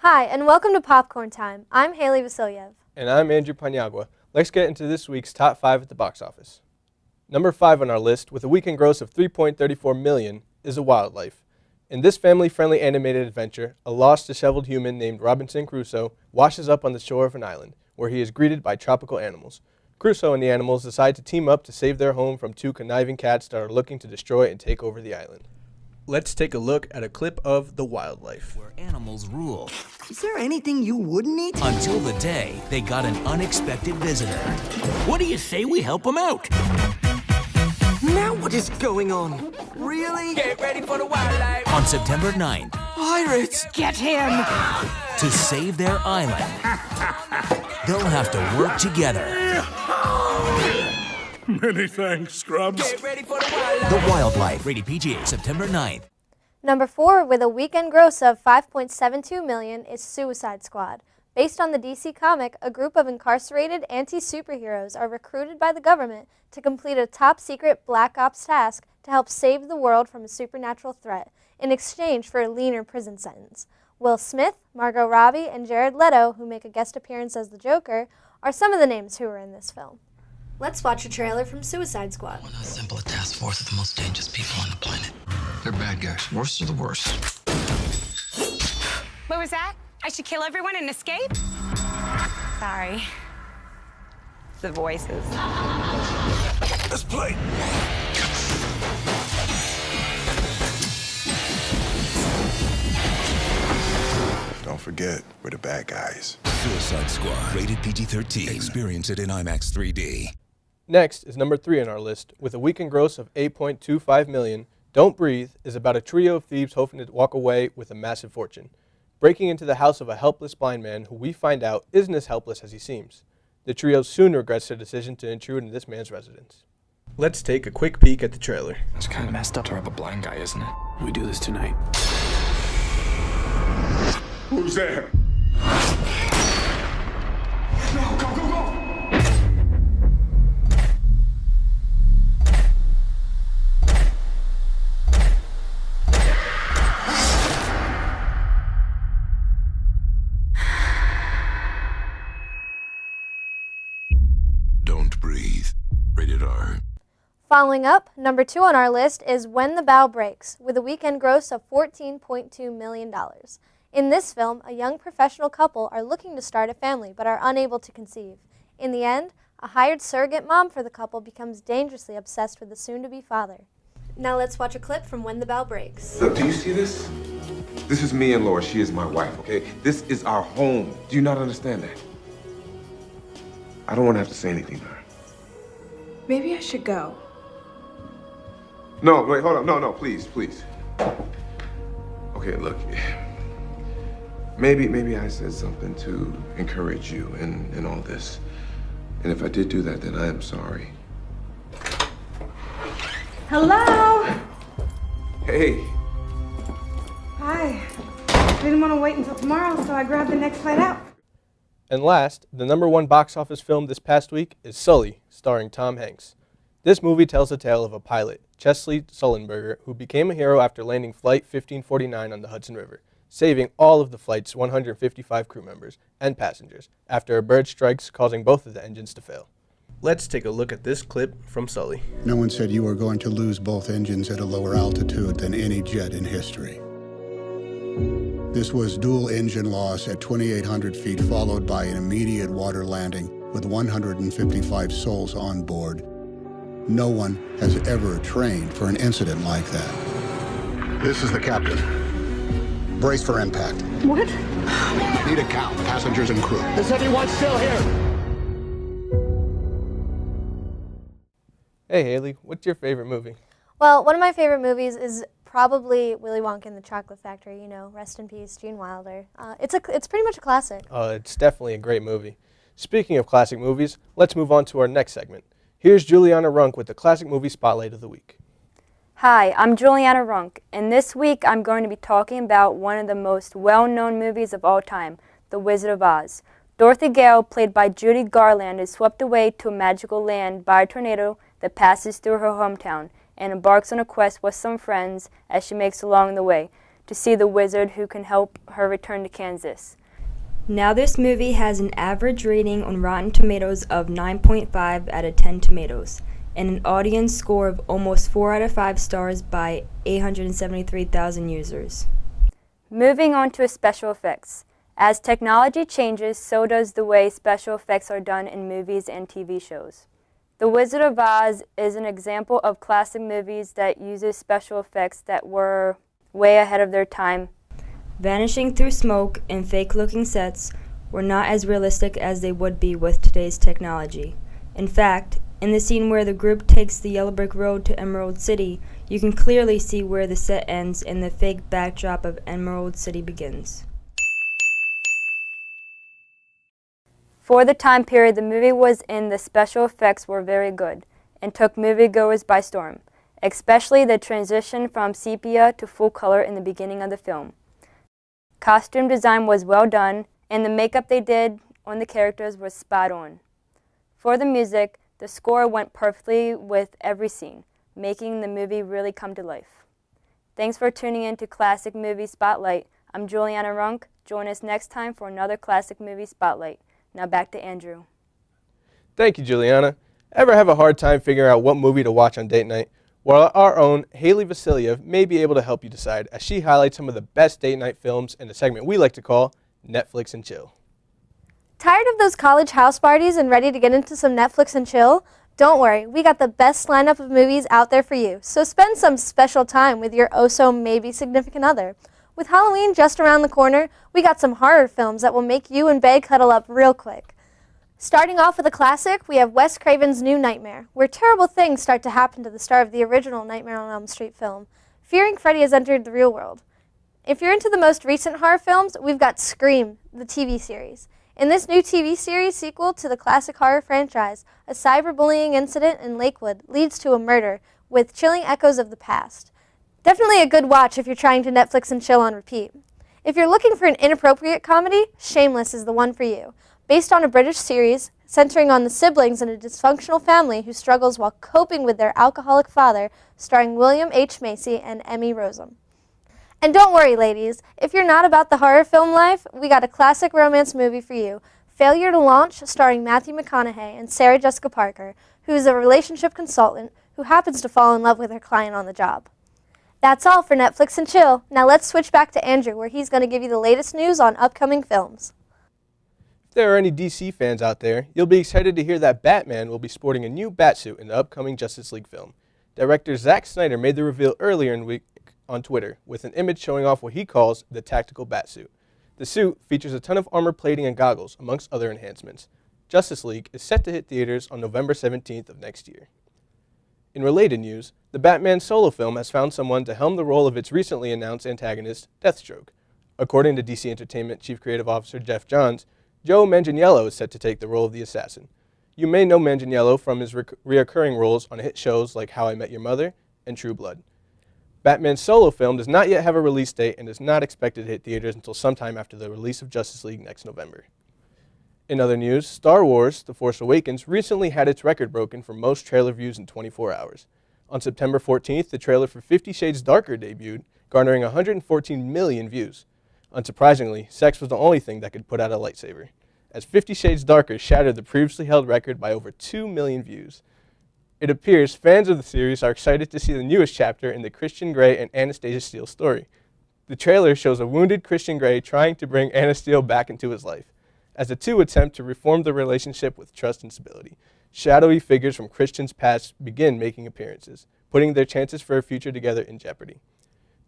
Hi, and welcome to Popcorn Time. I'm Haley Vasilyev. And I'm Andrew Paniagua. Let's get into this week's top 5 at the box office. Number 5 on our list, with a weekend gross of $3.34 million, is A Wildlife. In this family-friendly animated adventure, a lost, disheveled human named Robinson Crusoe washes up on the shore of an island, where he is greeted by tropical animals. Crusoe and the animals decide to team up to save their home from two conniving cats that are looking to destroy and take over the island. Let's take a look at a clip of The Wildlife. Where animals rule. Is there anything you wouldn't eat? Until the day they got an unexpected visitor. What do you say we help them out? Now what is going on? Really? Get ready for the wildlife. On September 9th. Pirates! Get him! To save their island, they'll have to work together. Many thanks, Scrubs. Get ready for the wildlife. The Wildlife. Rated PG, September 9th. Number 4, with a weekend gross of $5.72 million, is Suicide Squad. Based on the DC comic, a group of incarcerated anti-superheroes are recruited by the government to complete a top-secret Black Ops task to help save the world from a supernatural threat in exchange for a leaner prison sentence. Will Smith, Margot Robbie, and Jared Leto, who make a guest appearance as the Joker, are some of the names who are in this film. Let's watch a trailer from Suicide Squad. We're not assemble a task force of the most dangerous people on the planet. They're bad guys, worst of the worst. What was that? I should kill everyone and escape? Sorry. The voices. Let's play. Don't forget, we're the bad guys. Suicide Squad. Rated PG-13. Experience it in IMAX 3D. Next is number 3 on our list, with a weekend gross of $8.25 million. Don't Breathe is about a trio of thieves hoping to walk away with a massive fortune, breaking into the house of a helpless blind man who we find out isn't as helpless as he seems. The trio soon regrets their decision to intrude into this man's residence. Let's take a quick peek at the trailer. It's kind of messed up to rob a blind guy, isn't it? We do this tonight. Who's there? No, go, go, go! Don't Breathe. Rated R. Following up, number 2 on our list is When the Bow Breaks, with a weekend gross of $14.2 million. In this film, a young professional couple are looking to start a family but are unable to conceive. In the end, a hired surrogate mom for the couple becomes dangerously obsessed with the soon-to-be father. Now let's watch a clip from When the Bow Breaks. Look, do you see this? This is me and Laura. She is my wife, okay? This is our home. Do you not understand that? I don't want to have to say anything to her. Maybe I should go. No, wait, hold on. No, please, please. Okay, look. Maybe I said something to encourage you in all this. And if I did do that, then I am sorry. Hello? Hey. Hi. I didn't want to wait until tomorrow, so I grabbed the next flight out. And last, the number 1 box office film this past week is Sully, starring Tom Hanks. This movie tells the tale of a pilot, Chesley Sullenberger, who became a hero after landing Flight 1549 on the Hudson River, saving all of the flight's 155 crew members and passengers after a bird strikes, causing both of the engines to fail. Let's take a look at this clip from Sully. No one said you were going to lose both engines at a lower altitude than any jet in history. This was dual engine loss at 2,800 feet, followed by an immediate water landing with 155 souls on board. No one has ever trained for an incident like that. This is the captain. Brace for impact. What? Need a count, passengers and crew. Is everyone still here? Hey Haley, what's your favorite movie? Well, one of my favorite movies is probably Willy Wonka and the Chocolate Factory. You know, rest in peace, Gene Wilder. It's pretty much a classic. It's definitely a great movie. Speaking of classic movies, let's move on to our next segment. Here's Juliana Runk with the Classic Movie Spotlight of the Week. Hi, I'm Juliana Runk, and this week I'm going to be talking about one of the most well-known movies of all time, The Wizard of Oz. Dorothy Gale, played by Judy Garland, is swept away to a magical land by a tornado that passes through her hometown and embarks on a quest with some friends as she makes along the way to see the wizard who can help her return to Kansas. Now this movie has an average rating on Rotten Tomatoes of 9.5 out of 10 tomatoes, and an audience score of almost 4 out of 5 stars by 873,000 users. Moving on to special effects. As technology changes, so does the way special effects are done in movies and TV shows. The Wizard of Oz is an example of classic movies that uses special effects that were way ahead of their time. Vanishing through smoke and fake-looking sets were not as realistic as they would be with today's technology. In fact, in the scene where the group takes the yellow brick road to Emerald City, you can clearly see where the set ends and the fake backdrop of Emerald City begins. For the time period the movie was in, the special effects were very good and took moviegoers by storm, especially the transition from sepia to full color in the beginning of the film. Costume design was well done, and the makeup they did on the characters was spot on. For the music, the score went perfectly with every scene, making the movie really come to life. Thanks for tuning in to Classic Movie Spotlight. I'm Juliana Runk. Join us next time for another Classic Movie Spotlight. Now back to Andrew. Thank you, Juliana. Ever have a hard time figuring out what movie to watch on date night? Well, our own Haley Vasiliev may be able to help you decide as she highlights some of the best date night films in a segment we like to call Netflix and Chill. Tired of those college house parties and ready to get into some Netflix and chill? Don't worry, we got the best lineup of movies out there for you, so spend some special time with your oh-so-maybe significant other. With Halloween just around the corner, we got some horror films that will make you and Bae cuddle up real quick. Starting off with a classic, we have Wes Craven's New Nightmare, where terrible things start to happen to the star of the original Nightmare on Elm Street film. Fearing Freddy has entered the real world. If you're into the most recent horror films, we've got Scream, the TV series. In this new TV series sequel to the classic horror franchise, a cyberbullying incident in Lakewood leads to a murder with chilling echoes of the past. Definitely a good watch if you're trying to Netflix and chill on repeat. If you're looking for an inappropriate comedy, Shameless is the one for you. Based on a British series centering on the siblings in a dysfunctional family who struggles while coping with their alcoholic father, starring William H. Macy and Emmy Rossum. And don't worry, ladies, if you're not about the horror film life, we got a classic romance movie for you, Failure to Launch, starring Matthew McConaughey and Sarah Jessica Parker, who is a relationship consultant who happens to fall in love with her client on the job. That's all for Netflix and Chill. Now let's switch back to Andrew, where he's going to give you the latest news on upcoming films. If there are any DC fans out there, you'll be excited to hear that Batman will be sporting a new Batsuit in the upcoming Justice League film. Director Zack Snyder made the reveal earlier in the week on Twitter with an image showing off what he calls the tactical Batsuit. The suit features a ton of armor plating and goggles, amongst other enhancements. Justice League is set to hit theaters on November 17th of next year. In related news, the Batman solo film has found someone to helm the role of its recently announced antagonist, Deathstroke. According to DC Entertainment Chief Creative Officer Jeff Johns, Joe Manganiello is set to take the role of the assassin. You may know Manganiello from his reoccurring roles on hit shows like How I Met Your Mother and True Blood. Batman's solo film does not yet have a release date and is not expected to hit theaters until sometime after the release of Justice League next November. In other news, Star Wars: The Force Awakens recently had its record broken for most trailer views in 24 hours. On September 14th, the trailer for 50 Shades Darker debuted, garnering 114 million views. Unsurprisingly, sex was the only thing that could put out a lightsaber, as 50 Shades Darker shattered the previously held record by over 2 million views. It appears fans of the series are excited to see the newest chapter in the Christian Grey and Anastasia Steele story. The trailer shows a wounded Christian Grey trying to bring Anna Steele back into his life, as the two attempt to reform the relationship with trust and stability. Shadowy figures from Christian's past begin making appearances, putting their chances for a future together in jeopardy.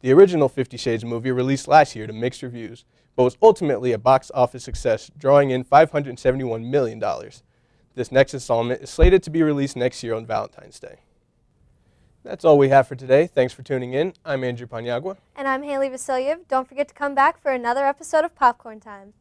The original 50 Shades movie released last year to mixed reviews, but was ultimately a box office success, drawing in $571 million. This next installment is slated to be released next year on Valentine's Day. That's all we have for today. Thanks for tuning in. I'm Andrew Paniagua. And I'm Haley Vasiliev. Don't forget to come back for another episode of Popcorn Time.